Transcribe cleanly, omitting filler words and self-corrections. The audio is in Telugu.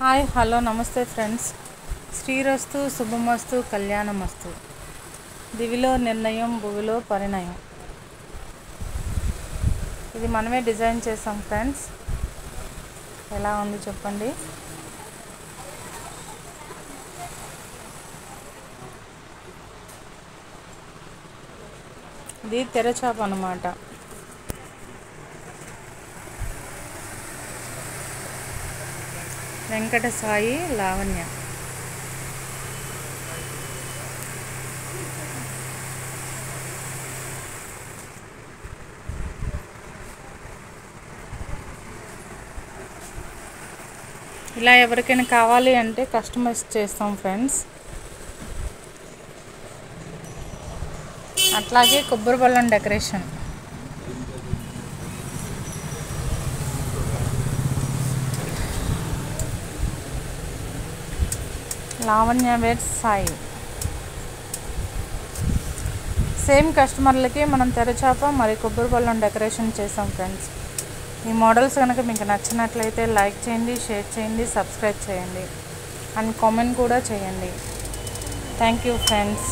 హాయ్ హలో నమస్తే ఫ్రెండ్స్. శ్రీరస్తు శుభమస్తు కళ్యాణమస్తు. దివిలో నిర్ణయం భువిలో పరిణయం. ఇది మనమే డిజైన్ చేసాం ఫ్రెండ్స్. ఎలా ఉంది చెప్పండి. ఇది తెరచాప అన్నమాట. వెంకట సాయి లావణ్య. ఇలా ఎవరికైనా కావాలి అంటే కస్టమైజ్ చేస్తాం ఫ్రెండ్స్. అట్లాగే కొబ్బరి బెల్లం decoration. Lavanya wear Sai. Same కస్టమర్లకి మనం తెరచాప మరి కొబ్బరి బెల్లం డెకరేషన్ చేసాం ఫ్రెండ్స్. ఈ మోడల్స్ కనుక మీకు నచ్చినట్లయితే లైక్ చేయండి, షేర్ చేయండి, సబ్స్క్రైబ్ చేయండి అండ్ కామెంట్ కూడా చేయండి. Thank you friends.